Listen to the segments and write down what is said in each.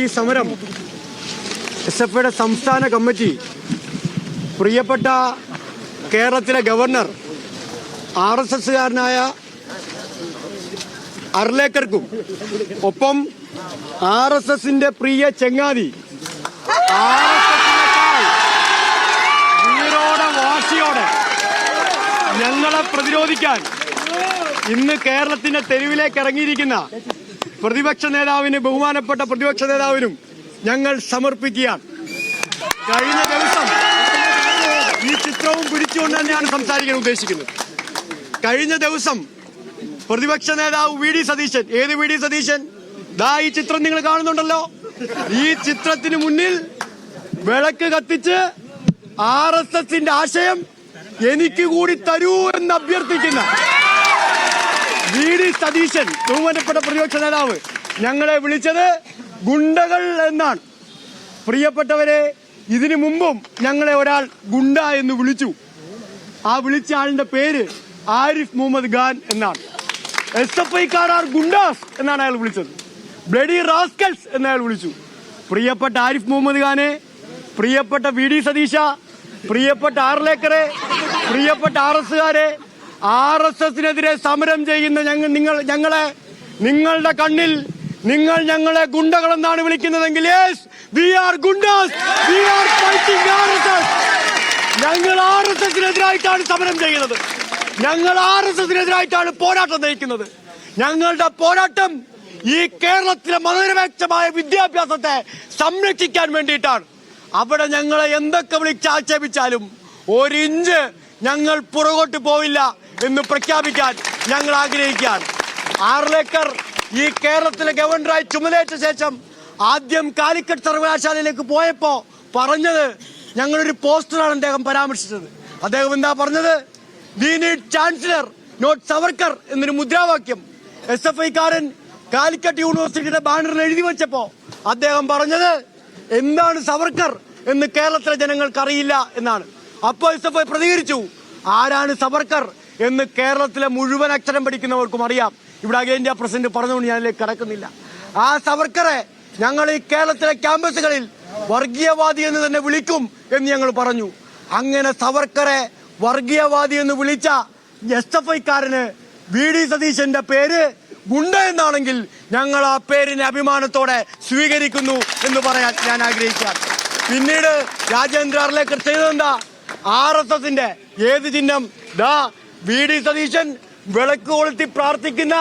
ഈ സമരം എസ്എഫ്ഐയുടെ സംസ്ഥാന കമ്മിറ്റി പ്രിയപ്പെട്ട കേരളത്തിലെ ഗവർണർ RSSകാരനായ അർലേക്കർക്കും ഒപ്പം RSSന്റെ പ്രിയ ചങ്ങാതി വീരോടെ വാശിയോടെ ഞങ്ങളെ പ്രതിരോധിക്കാൻ ഇന്ന് കേരളത്തിന്റെ തെരുവിലേക്ക് ഇറങ്ങിയിരിക്കുന്ന പ്രതിപക്ഷ നേതാവിന്, ബഹുമാനപ്പെട്ട പ്രതിപക്ഷ നേതാവിനും ഞങ്ങൾ സമർപ്പിക്കുകയാണ്. കഴിഞ്ഞ ദിവസം ഈ ചിത്രവും പിടിച്ചുകൊണ്ട് തന്നെയാണ് സംസാരിക്കാൻ ഉദ്ദേശിക്കുന്നത്. കഴിഞ്ഞ ദിവസം പ്രതിപക്ഷ നേതാവ് VD സതീശൻ, ഏത് VD സതീശൻ? ദാ ഈ ചിത്രം നിങ്ങൾ കാണുന്നുണ്ടല്ലോ. ഈ ചിത്രത്തിന് മുന്നിൽ വിളക്ക് കത്തിച്ച് RSSന്റെ ആശയം എനിക്ക് കൂടി തരൂ എന്ന് അഭ്യർത്ഥിക്കുന്ന VD സതീശൻ, ബഹുമാനപ്പെട്ട പ്രതിപക്ഷ നേതാവ്, ഞങ്ങളെ വിളിച്ചത് ഗുണ്ടകൾ എന്നാണ്. പ്രിയപ്പെട്ടവരെ, ഇതിനു മുമ്പും ഞങ്ങളെ ഒരാൾ ഗുണ്ട എന്ന് വിളിച്ചു. ആ വിളിച്ച ആളിന്റെ പേര് ആരിഫ് മുഹമ്മദ് ഖാൻ എന്നാണ്. SFIക്കാർ ഗുണ്ടാസ് എന്നാണ് അയാൾ വിളിച്ചത്. ബ്ലഡി റാസ്കൽസ് എന്ന് അയാൾ വിളിച്ചു. പ്രിയപ്പെട്ട ആരിഫ് മുഹമ്മദ് ഖാനെ, പ്രിയപ്പെട്ട VD സതീശ, പ്രിയപ്പെട്ട ആർലേക്കറെ, പ്രിയപ്പെട്ട RSകാരെ, RSSനെതിരെ സമരം ചെയ്യുന്ന ഞങ്ങളെ നിങ്ങളുടെ കണ്ണിൽ നിങ്ങൾ ഞങ്ങളെ ഗുണ്ടകളെന്നാണ് വിളിക്കുന്നതെങ്കിൽ yes, we are goondas, we are fighting RSS. ഞങ്ങൾ RSSനെതിരായിട്ടാണ് സമരം ചെയ്യുന്നത്. ഞങ്ങൾ RSSനെതിരായിട്ടാണ് പോരാട്ടം നയിക്കുന്നത്. ഞങ്ങളുടെ പോരാട്ടം ഈ കേരളത്തിലെ മതനിരപേക്ഷമായ വിദ്യാഭ്യാസത്തെ സംരക്ഷിക്കാൻ വേണ്ടിയിട്ടാണ്. അവിടെ ഞങ്ങളെ എന്തൊക്കെ വിളിച്ചാക്ഷേപിച്ചാലും ഒരിഞ്ച് ഞങ്ങൾ പുറകോട്ട് പോവില്ല എന്ന് പ്രഖ്യാപിക്കാൻ ഞങ്ങൾ ആഗ്രഹിക്കുകയാണ്. ആർലേക്കർ ഈ കേരളത്തിലെ ഗവർണറായി ചുമതലയേറ്റ ശേഷം ആദ്യം കാലിക്കറ്റ് സർവകലാശാലയിലേക്ക് പോയപ്പോ പറഞ്ഞത്, ഞങ്ങളൊരു പോസ്റ്ററാണ് അദ്ദേഹം പരാമർശിച്ചത്. അദ്ദേഹം എന്താ പറഞ്ഞത്? We need chancellor not Savarkar എന്നൊരു മുദ്രാവാക്യം SFIക്കാരൻ കാലിക്കറ്റ് യൂണിവേഴ്സിറ്റിയുടെ ബാനറിൽ എഴുതി വെച്ചപ്പോ അദ്ദേഹം പറഞ്ഞത് എന്താണ് സവർക്കർ എന്ന് കേരളത്തിലെ ജനങ്ങൾക്ക് അറിയില്ല എന്നാണ്. അപ്പോൾ SFI പ്രതികരിച്ചു, ആരാണ് സവർക്കർ എന്ന് കേരളത്തിലെ മുഴുവൻ അക്ഷരം പഠിക്കുന്നവർക്കും അറിയാം. ഇവിടെ അഖിലേന്ത്യാ പ്രസിഡന്റ് പറഞ്ഞുകൊണ്ട് ഞാനിലേക്ക് കടക്കുന്നില്ല. ആ സവർക്കറെ ഞങ്ങൾ ഈ കേരളത്തിലെ ക്യാമ്പസുകളിൽ വർഗീയവാദി എന്ന് തന്നെ വിളിക്കും എന്ന് ഞങ്ങൾ പറഞ്ഞു. അങ്ങനെ സവർക്കറെ വർഗീയവാദി എന്ന് വിളിച്ച SFIക്കാരന് VD സതീശന്റെ പേര് ഗുണ്ട എന്നാണെങ്കിൽ ഞങ്ങൾ ആ പേരിനെ അഭിമാനത്തോടെ സ്വീകരിക്കുന്നു എന്ന് പറയാൻ ഞാൻ ആഗ്രഹിക്കുകയാണ്. പിന്നീട് രാജേന്ദ്ര അർലേക്കർ ചെയ്തതെന്താ? RSSന്റെ ഏത് ചിഹ്നം? ദാ VD സതീശൻ വിളക്ക് കൊളുത്തി പ്രാർത്ഥിക്കുന്ന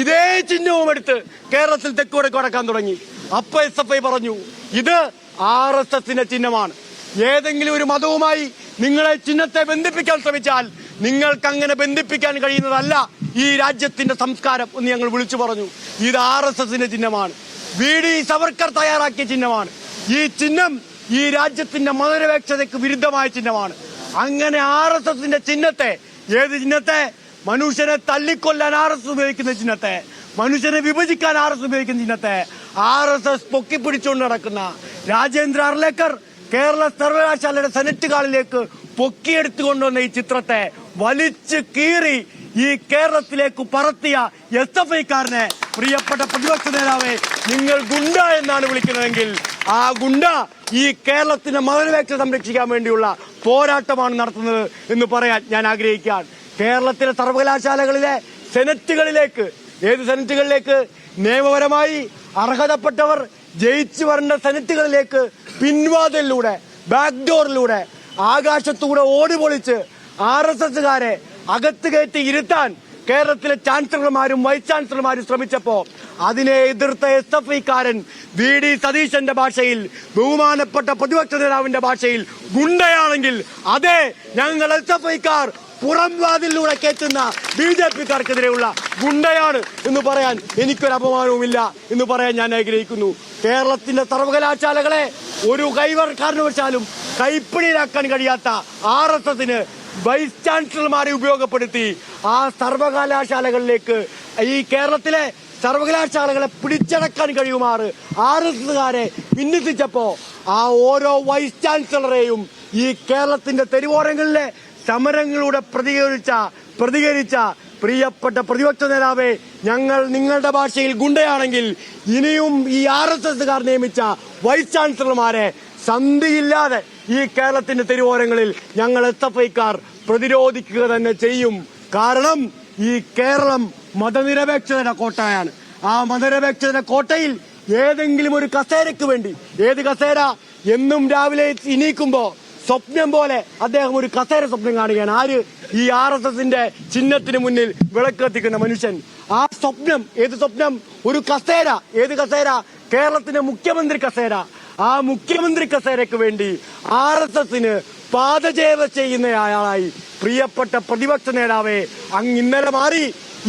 ഇതേ ചിഹ്നവും എടുത്ത് കേരളത്തിൽ തെക്കുവടക്ക് കടക്കാൻ തുടങ്ങി. അപ്പൊ SFI പറഞ്ഞു, ഇത് RSSന്റെ ചിഹ്നമാണ്. ഏതെങ്കിലും ഒരു മതവുമായി നിങ്ങളെ ചിഹ്നത്തെ ബന്ധിപ്പിക്കാൻ ശ്രമിച്ചാൽ നിങ്ങൾക്ക് അങ്ങനെ ബന്ധിപ്പിക്കാൻ കഴിയുന്നതല്ല ഈ രാജ്യത്തിന്റെ സംസ്കാരം എന്ന് ഞങ്ങൾ വിളിച്ചു പറഞ്ഞു. ഇത് RSSന്റെ ചിഹ്നമാണ്. VD സവർക്കർ തയ്യാറാക്കിയ ചിഹ്നമാണ്. ഈ ചിഹ്നം ഈ രാജ്യത്തിന്റെ മതനിരപേക്ഷതയ്ക്ക് വിരുദ്ധമായ ചിഹ്നമാണ്. അങ്ങനെ RSSന്റെ ചിഹ്നത്തെ, ഏത് ചിഹ്നത്തെ? മനുഷ്യനെ തല്ലിക്കൊല്ലാൻ RSS ഉപയോഗിക്കുന്ന ചിഹ്നത്തെ, മനുഷ്യനെ വിഭജിക്കാൻ RSS ഉപയോഗിക്കുന്ന ചിഹ്നത്തെ RSS പൊക്കിപ്പിടിച്ചുകൊണ്ട് നടക്കുന്ന രാജേന്ദ്ര അർലേക്കർ കേരള സർവകലാശാലയുടെ സെനറ്റ് ഹാളിലേക്ക് പൊക്കിയെടുത്തുകൊണ്ടുവന്ന ഈ ചിത്രത്തെ വലിച്ചു കീറി ഈ കേരളത്തിലേക്ക് പറത്തിയ SFIക്കാരനെ, പ്രിയപ്പെട്ട പ്രതിപക്ഷ നേതാവെ, നിങ്ങൾ ഗുണ്ട എന്നാണ് വിളിക്കുന്നതെങ്കിൽ ആ ഗുണ്ട ഈ കേരളത്തിന്റെ മതനിരപേക്ഷത സംരക്ഷിക്കാൻ വേണ്ടിയുള്ള പോരാട്ടമാണ് നടത്തുന്നത് എന്ന് പറയാൻ ഞാൻ ആഗ്രഹിക്കുകയാണ്. കേരളത്തിലെ സർവകലാശാലകളിലെ സെനറ്റുകളിലേക്ക്, ഏത് സെനറ്റുകളിലേക്ക്? നിയമപരമായി അർഹതപ്പെട്ടവർ ജയിച്ചു വരേണ്ട സെനറ്റുകളിലേക്ക് പിൻവാതിലൂടെ, ബാക്ക്ഡോറിലൂടെ, ആകാശത്തൂടെ ഓടി പൊളിച്ച് RSSകാരെ അകത്ത് കയറ്റി ഇരുത്താൻ കേരളത്തിലെ ചാൻസലർമാരും വൈസ് ചാൻസലർമാരും ശ്രമിച്ചപ്പോ അതിനെ എതിർത്ത SFIക്കാരൻ VD സതീശന്റെ ഭാഷയിൽ, ബഹുമാനപ്പെട്ട പ്രതിപക്ഷ നേതാവിന്റെ ഭാഷയിൽ ഗുണ്ടയാണെങ്കിൽ അതെ, ഞങ്ങൾ SFIക്കാർ പുറം വാതിലൂടെ കയറ്റുന്ന BJPക്കാർക്കെതിരെയുള്ള ഗുണ്ടയാണ് എന്ന് പറയാൻ എനിക്കൊരു അപമാനവുമില്ല എന്ന് പറയാൻ ഞാൻ ആഗ്രഹിക്കുന്നു. കേരളത്തിന്റെ സർവകലാശാലകളെ ഒരു കാരണവശാലും കൈപ്പിടിയിലാക്കാൻ കഴിയാത്ത RSSന് വൈസ് ചാൻസലർമാരെ ഉപയോഗപ്പെടുത്തി ആ സർവകലാശാലകളിലേക്ക്, ഈ കേരളത്തിലെ സർവകലാശാലകളെ പിടിച്ചടക്കാൻ കഴിയുമാറ് RSSകാരെ വിന്യസിച്ചപ്പോ ആ ഓരോ വൈസ് ചാൻസലറെയും ഈ കേരളത്തിന്റെ തെരുവോരങ്ങളിലെ സമരങ്ങളിലൂടെ പ്രതികരിച്ച പ്രിയപ്പെട്ട പ്രതിപക്ഷ നേതാവേ, ഞങ്ങൾ നിങ്ങളുടെ ഭാഷയിൽ ഗുണ്ടയാണെങ്കിൽ ഇനിയും ഈ RSSകാർ നിയമിച്ച വൈസ് ചാൻസലർമാരെ സന്ധിയില്ലാതെ ഈ കേരളത്തിന്റെ തെരുവോരങ്ങളിൽ ഞങ്ങൾ SFIക്കാർ പ്രതിരോധിക്കുക തന്നെ ചെയ്യും. കാരണം ഈ കേരളം മതനിരപേക്ഷതയുടെ കോട്ടയാണ്. ആ മതനിരപേക്ഷതയുടെ കോട്ടയിൽ ഏതെങ്കിലും ഒരു കസേരയ്ക്ക് വേണ്ടി, ഏത് കസേര? എന്നും രാവിലെ എണീക്കുമ്പോ സ്വപ്നം പോലെ അദ്ദേഹം ഒരു കസേര സ്വപ്നം കാണുകയാണ്. ആര്? ഈ RSSന്റെ ചിഹ്നത്തിന് മുന്നിൽ വിളക്ക് കത്തിക്കുന്ന മനുഷ്യൻ. ആ സ്വപ്നം, ഏത് സ്വപ്നം? ഒരു കസേര. ഏത് കസേര? കേരളത്തിന്റെ മുഖ്യമന്ത്രി കസേര. ആ മുഖ്യമന്ത്രി കസേരയ്ക്ക് വേണ്ടി RSSന് പാദചേവ ചെയ്യുന്നയാളായി പ്രിയപ്പെട്ട പ്രതിപക്ഷ നേതാവേ, അങ്ങ് ഇന്നലെ മാറി,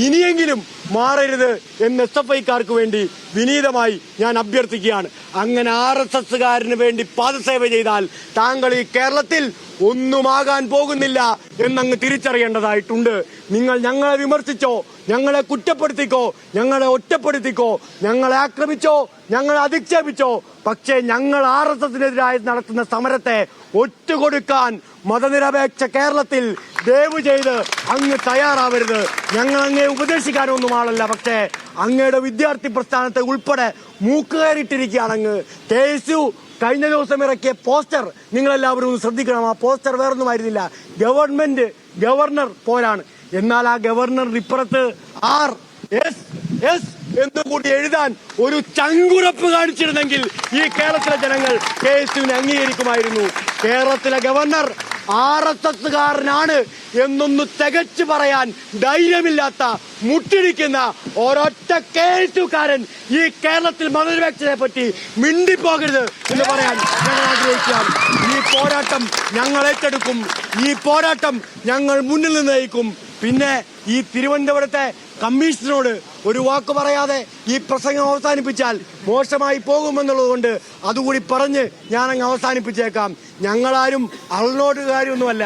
ഇനിയെങ്കിലും മാറരുത് എന്ന് SFIക്കാർക്ക് വേണ്ടി വിനീതമായി ഞാൻ അഭ്യർത്ഥിക്കുകയാണ്. അങ്ങനെ RSSകാരന് വേണ്ടി പാദസേവ ചെയ്താൽ താങ്കൾ ഈ കേരളത്തിൽ ഒന്നുമാകാൻ പോകുന്നില്ല എന്നങ്ങ് തിരിച്ചറിയേണ്ടതായിട്ടുണ്ട്. നിങ്ങൾ ഞങ്ങളെ വിമർശിച്ചോ, ഞങ്ങളെ കുറ്റപ്പെടുത്തിക്കോ, ഞങ്ങളെ ഒറ്റപ്പെടുത്തിക്കോ, ഞങ്ങളെ ആക്രമിച്ചോ, ഞങ്ങളെ അധിക്ഷേപിച്ചോ, പക്ഷേ ഞങ്ങൾ RSSനെതിരായി നടത്തുന്ന സമരത്തെ ഒറ്റുകൊടുക്കാൻ മതനിരപേക്ഷ കേരളത്തിൽ ദയവ് ചെയ്ത് അങ്ങ് തയ്യാറാവരുത്. ഞങ്ങൾ അങ്ങേ ഉപദേശിക്കാനൊന്നും ആളല്ല, പക്ഷേ അങ്ങയുടെ വിദ്യാർത്ഥി പ്രസ്ഥാനത്തെ ഉൾപ്പെടെ മൂക്കുകയറിയിട്ടിരിക്കുകയാണ് അങ്ങ്. KSU കഴിഞ്ഞ ദിവസം ഇറക്കിയ പോസ്റ്റർ നിങ്ങളെല്ലാവരും ഒന്ന് ശ്രദ്ധിക്കണം. ആ പോസ്റ്റർ വേറൊന്നുമായിരുന്നില്ല, ഗവർണർ പോലാണ്. എന്നാൽ ആ ഗവർണറിന് ഇപ്പുറത്ത് RSS എന്നുകൂടി എഴുതാൻ ഒരു ചങ്കുറപ്പ് കാണിച്ചിരുന്നെങ്കിൽ ഈ കേരളത്തിലെ ജനങ്ങൾ KSUവിനെ അംഗീകരിക്കുമായിരുന്നു. കേരളത്തിലെ ഗവർണർ RSSകാരനാണ് എന്നൊന്ന് തികച്ചു പറയാൻ ധൈര്യമില്ലാത്ത, മുട്ടിടിക്കുന്ന ഒരൊറ്റ KSUകാരൻ ഈ കേരളത്തിൽ മതനിരപേക്ഷതയെ പറ്റി മിണ്ടിപ്പോകരുത് എന്ന് പറയാൻ ഞങ്ങൾ ആഗ്രഹിക്കുകയാണ്. ഈ പോരാട്ടം ഞങ്ങൾ ഏറ്റെടുക്കും. ഈ പോരാട്ടം ഞങ്ങൾ മുന്നിൽ നിന്ന് നയിക്കും. പിന്നെ ഈ തിരുവനന്തപുരത്തെ കമ്മീഷണറോട് ഒരു വാക്ക് പറയാതെ ഈ പ്രസംഗം അവസാനിപ്പിച്ചാൽ മോശമായി പോകുമെന്നുള്ളത് കൊണ്ട് അതുകൂടി പറഞ്ഞ് ഞാനങ്ങ് അവസാനിപ്പിച്ചേക്കാം. ഞങ്ങളാരും അൾനോട്ടുകാരൊന്നുമല്ല,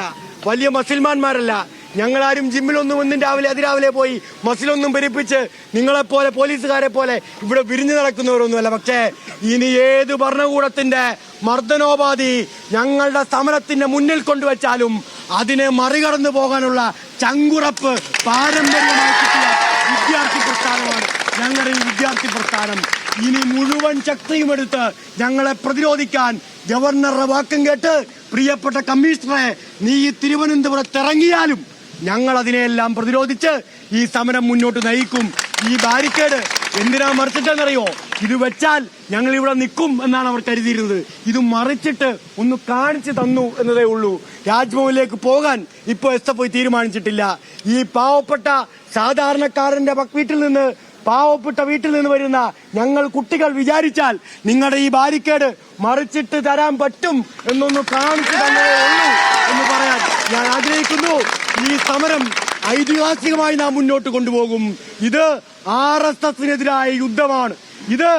വലിയ മസിൽമാന്മാരല്ല. ഞങ്ങളാരും ജിമ്മിലൊന്നും അതിരാവിലെ പോയി മസിലൊന്നും പെരുപ്പിച്ച് നിങ്ങളെപ്പോലെ പോലീസുകാരെ പോലെ ഇവിടെ വിരിഞ്ഞു നടക്കുന്നവരൊന്നുമല്ല. പക്ഷേ ഇനി ഏത് ഭരണകൂടത്തിന്റെ മർദ്ദനോപാധി ഞങ്ങളുടെ സമരത്തിന്റെ മുന്നിൽ കൊണ്ടുവച്ചാലും അതിനെ മറികടന്നു പോകാനുള്ള ചങ്കുറപ്പ് പാരമ്പര്യമായി കിട്ടിയ വിദ്യാർത്ഥി പ്രസ്ഥാനമാണ് ഞങ്ങളുടെ ഈ വിദ്യാർത്ഥി പ്രസ്ഥാനം. ഇനി മുഴുവൻ ശക്തിയും എടുത്ത് ഞങ്ങളെ പ്രതിരോധിക്കാൻ ഗവർണറുടെ വാക്കും കേട്ട് പ്രിയപ്പെട്ട കമ്മീഷണറെ, നീ ഈ തിരുവനന്തപുരത്തിറങ്ങിയാലും ഞങ്ങൾ അതിനെയെല്ലാം പ്രതിരോധിച്ച് ഈ സമരം മുന്നോട്ട് നയിക്കും. ഈ ബാരിക്കേഡ് എന്തിനാ മറിച്ചിട്ടെന്നറിയോ? ഇത് വെച്ചാൽ ഞങ്ങൾ ഇവിടെ നിൽക്കും എന്നാണ് അവർ കരുതിയിരുന്നത്. ഇത് മറിച്ചിട്ട് ഒന്ന് കാണിച്ചു തന്നു എന്നതേ ഉള്ളൂ. രാജ്ഭവനിലേക്ക് പോകാൻ ഇപ്പോൾ SFI തീരുമാനിച്ചിട്ടില്ല. ഈ പാവപ്പെട്ട സാധാരണക്കാരന്റെ പാവപ്പെട്ട വീട്ടിൽ നിന്ന് വരുന്ന ഞങ്ങൾ കുട്ടികൾ വിചാരിച്ചാൽ നിങ്ങളുടെ ഈ ബാരിക്കേഡ് മറിച്ചിട്ട് തരാൻ പറ്റും എന്നൊന്ന് കാണിച്ചു തന്നേ ഉള്ളൂ എന്ന് പറയാൻ ഞാൻ ആഗ്രഹിക്കുന്നു. ഈ സമരം ഐതിഹാസികമായി നാം മുന്നോട്ട് കൊണ്ടുപോകും. ഇത് RSSനെതിരായ യുദ്ധമാണ്. ഇത്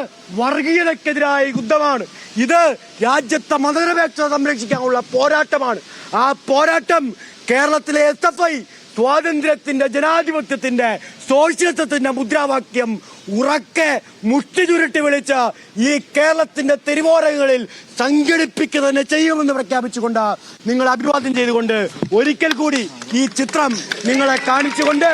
വർഗീയതക്കെതിരായ യുദ്ധമാണ്. ഇത് രാജ്യത്തെ മതനിരപേക്ഷത സംരക്ഷിക്കാനുള്ള പോരാട്ടമാണ്. ആ പോരാട്ടം കേരളത്തിലെ SFI സ്വാതന്ത്ര്യത്തിന്റെ, ജനാധിപത്യത്തിന്റെ, സോഷ്യലിസത്തിന്റെ മുദ്രാവാക്യം ഉറക്കെ മുഷ്ടി ചുരുട്ടി വിളിച്ച് ഈ കേരളത്തിന്റെ തെരുവോരങ്ങളിൽ സംഘടിപ്പിക്കുക തന്നെ ചെയ്യുമെന്ന് പ്രഖ്യാപിച്ചുകൊണ്ട് നിങ്ങൾ അഭിവാദ്യം ചെയ്തുകൊണ്ട് ഒരിക്കൽ കൂടി ഈ ചിത്രം നിങ്ങളെ കാണിച്ചുകൊണ്ട്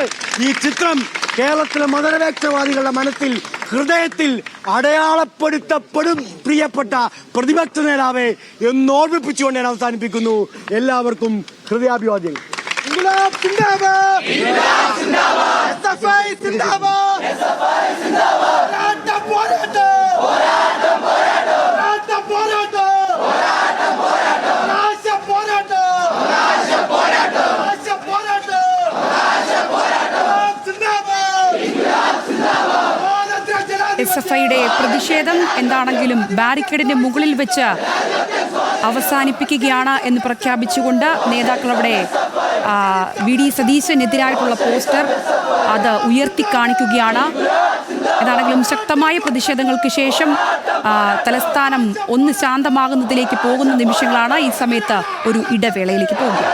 ഈ ചിത്രം കേരളത്തിലെ മതനിരപേക്ഷവാദികളുടെ മനസ്സിൽ, ഹൃദയത്തിൽ അടയാളപ്പെടുത്തപ്പെടും പ്രിയപ്പെട്ട പ്രതിപക്ഷ നേതാവേ എന്ന് ഓർമ്മിപ്പിച്ചുകൊണ്ട് ഞാൻ അവസാനിപ്പിക്കുന്നു. എല്ലാവർക്കും ഹൃദയാഭിവാദ്യങ്ങൾ. ഇൻക്ലാബ് സിന്ദാബാദ്, ഇൻക്ലാബ് സിന്ദാബാദ്, SFI സിന്ദാബാദ്, SFI സിന്ദാബാദ്. പോരാട്ടം പോരാട്ടം പോരാട്ടം പോരാട്ടം പോരാട്ടം പോരാട്ടം പോരാട്ടം നാശ പോരാട്ടം നാശ പോരാട്ടം നാശ പോരാട്ടം നാശ പോരാട്ടം സിന്ദാബാദ്, ഇൻക്ലാബ് സിന്ദാബാദ്. SFIയുടെ പ്രതിഷേധം എന്താണെങ്കിലും ബാരിക്കേഡിന്റെ മുകളിൽ വെച്ച് അവസാനിപ്പിക്കുകയാണ് എന്ന് പ്രഖ്യാപിച്ചുകൊണ്ട് നേതാക്കൾ അവിടെ VD സതീശനെതിരായിട്ടുള്ള പോസ്റ്റർ അത് ഉയർത്തി കാണിക്കുകയാണ്. എന്താണെങ്കിലും ശക്തമായ പ്രതിഷേധങ്ങൾക്ക് ശേഷം തലസ്ഥാനം ഒന്ന് ശാന്തമാകുന്നതിലേക്ക് പോകുന്ന നിമിഷങ്ങളാണ്. ഈ സമയത്ത് ഒരു ഇടവേളയിലേക്ക് പോകുക.